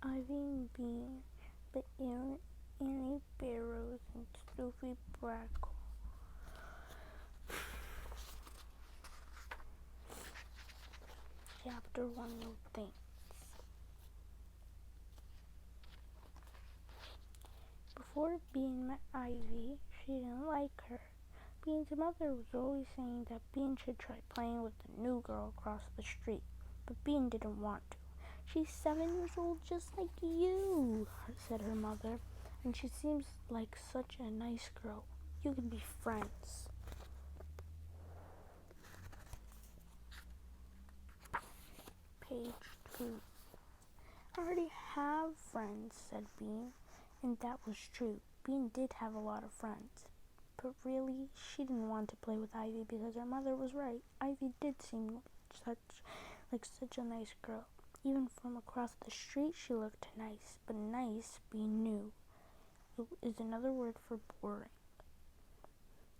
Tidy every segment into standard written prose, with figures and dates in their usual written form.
Ivy and Bean, but Annie Barrows and Sophie Brackle. Chapter 1, No Thanks. Before Bean met Ivy, she didn't like her. Bean's mother was always saying that Bean should try playing with the new girl across the street, but Bean didn't want to. "She's 7 years old just like you," said her mother, "and she seems like such a nice girl. You can be friends." Page 2. "I already have friends," said Bean, and that was true. Bean did have a lot of friends. But really, she didn't want to play with Ivy because her mother was right. Ivy did seem such a nice girl. Even from across the street she looked nice, but nice, Bean knew, is another word for boring.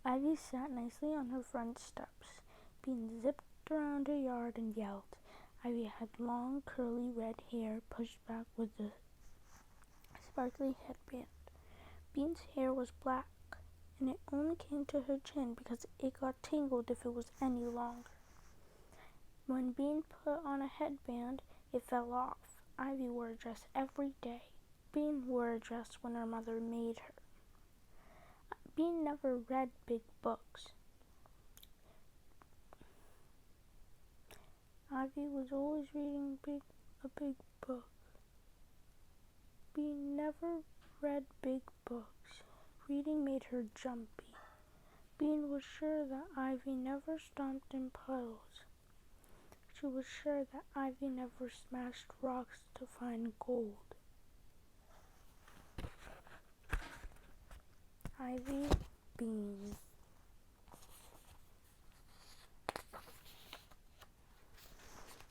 Ivy sat nicely on her front steps. Bean zipped around her yard and yelled. Ivy had long, curly red hair pushed back with a sparkly headband. Bean's hair was black, and it only came to her chin because it got tangled if it was any longer. When Bean put on a headband, it fell off. Ivy wore a dress every day. Bean wore a dress when her mother made her. Bean never read big books. Ivy was always reading a big book. Bean never read big books. Reading made her jumpy. Bean was sure that Ivy never stomped in puddles. She was sure that Ivy never smashed rocks to find gold. Ivy+Bean.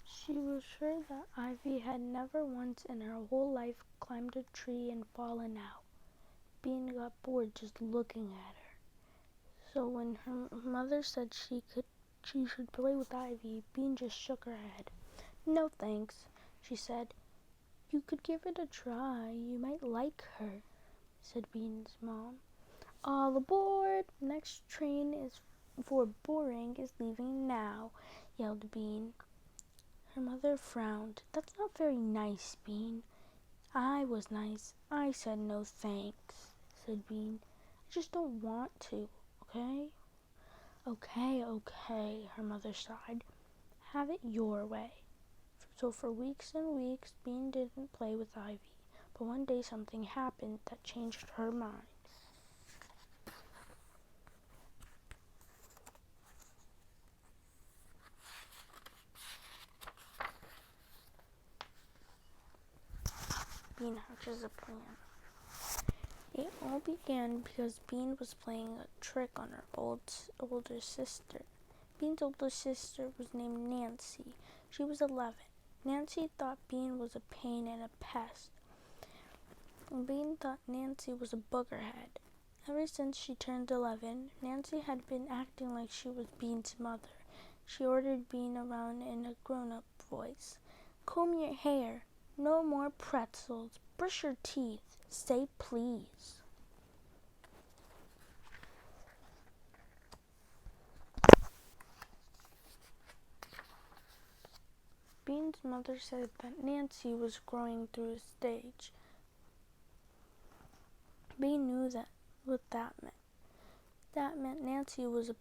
She was sure that Ivy had never once in her whole life climbed a tree and fallen out. Bean got bored just looking at her. So when her mother said she should play with Ivy, Bean just shook her head. "No thanks," she said. "You could give it a try. You might like her," said Bean's mom. "All aboard! Next train is for boring is leaving now," yelled Bean. Her mother frowned. "That's not very nice, Bean." "I was nice. I said no thanks," said Bean. "I just don't want to, okay?" Okay, her mother sighed. "Have it your way." So for weeks and weeks, Bean didn't play with Ivy. But one day something happened that changed her mind. Bean hatches a plan. It all began because Bean was playing a trick on her older sister. Bean's older sister was named Nancy. She was 11. Nancy thought Bean was a pain and a pest. And Bean thought Nancy was a boogerhead. Ever since she turned 11, Nancy had been acting like she was Bean's mother. She ordered Bean around in a grown-up voice. "Comb your hair. No more pretzels. Brush your teeth. Say please." Bean's mother said that Nancy was growing through a stage. Bean knew what that meant. That meant Nancy was a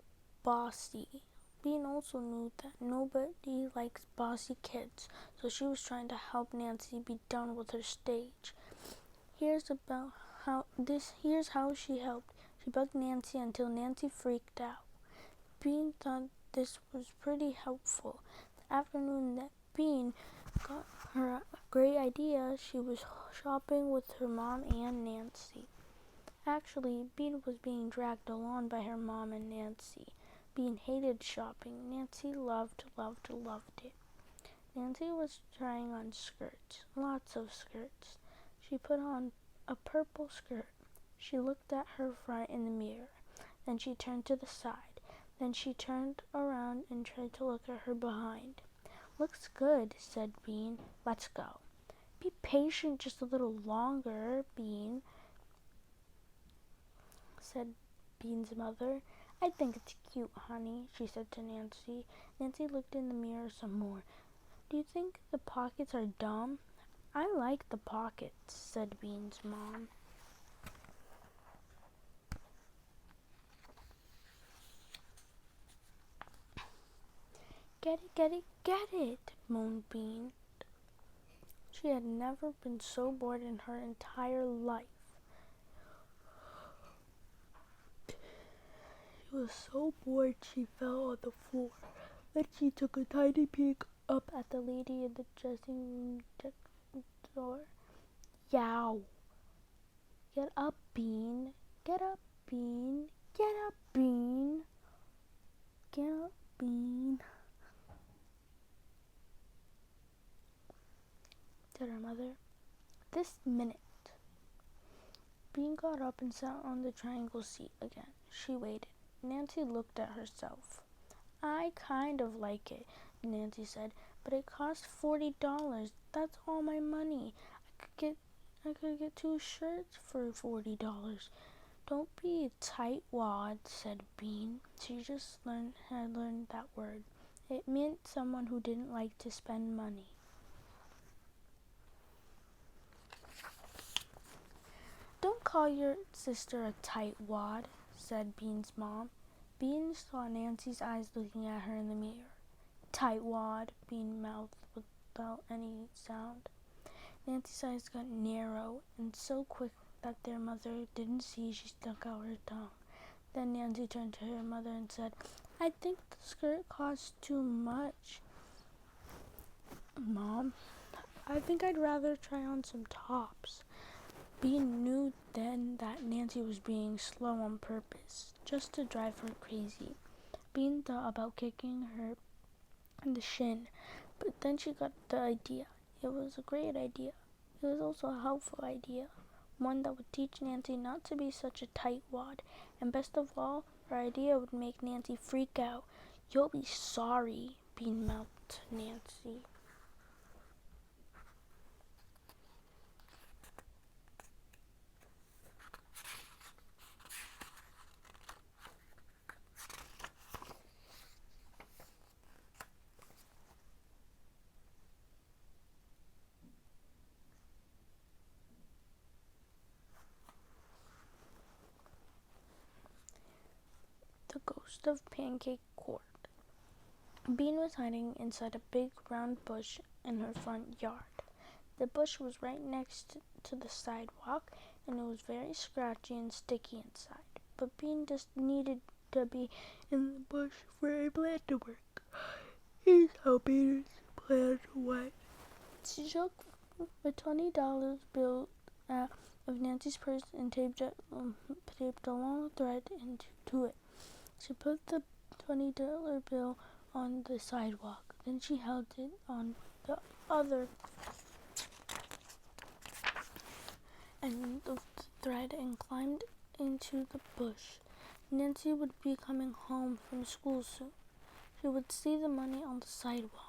bossy. Bean also knew that nobody likes bossy kids, so she was trying to help Nancy be done with her stage. Here's how she helped. She bugged Nancy until Nancy freaked out. Bean thought this was pretty helpful. The afternoon that Bean got her a great idea, she was shopping with her mom and Nancy. Actually, Bean was being dragged along by her mom and Nancy. Bean hated shopping. Nancy loved it. Nancy was trying on skirts, lots of skirts. She put on a purple skirt. She looked at her front in the mirror. Then she turned to the side. Then she turned around and tried to look at her behind. "Looks good," said Bean. "Let's go." Be patient just a little longer, Bean, said Bean's mother. I think it's cute, honey, she said to Nancy. Nancy looked in the mirror some more. Do you think the pockets are dumb? I like the pockets, said Bean's mom. Get it, moaned Bean. She had never been so bored in her entire life. She was so bored she fell on the floor. Then she took a tiny peek up at the lady in the dressing room door. Yow! Get up, Bean! Get up, Bean! Get up, Bean! Get up, Bean! said her mother. This minute. Bean got up and sat on the triangle seat again. She waited. Nancy looked at herself. I kind of like it, Nancy said, but it cost $40. That's all my money. I could get 2 shirts for $40. Don't be a tightwad, said Bean. She just had learned that word. It meant someone who didn't like to spend money. Don't call your sister a tightwad, said Bean's mom. Bean saw Nancy's eyes looking at her in the mirror. Tightwad, Bean mouthed without any sound. Nancy's eyes got narrow and so quick that their mother didn't see. She stuck out her tongue. Then Nancy turned to her mother and said, I think the skirt costs too much. Mom, I think I'd rather try on some tops. Bean knew then that Nancy was being slow on purpose, just to drive her crazy. Bean thought about kicking her in the shin, but then she got the idea. It was a great idea. It was also a helpful idea, one that would teach Nancy not to be such a tightwad, and best of all, her idea would make Nancy freak out. You'll be sorry, Bean mouthed Nancy. The Ghost of Pancake Court. Bean was hiding inside a big round bush in her front yard. The bush was right next to the sidewalk, and it was very scratchy and sticky inside. But Bean just needed to be in the bush for a plan to work. Here's how Bean's plan went. She took a $20 bill out of Nancy's purse and taped a long thread into it. She put the $20 bill on the sidewalk. Then she held it on the other end of the thread and climbed into the bush. Nancy would be coming home from school soon. She would see the money on the sidewalk.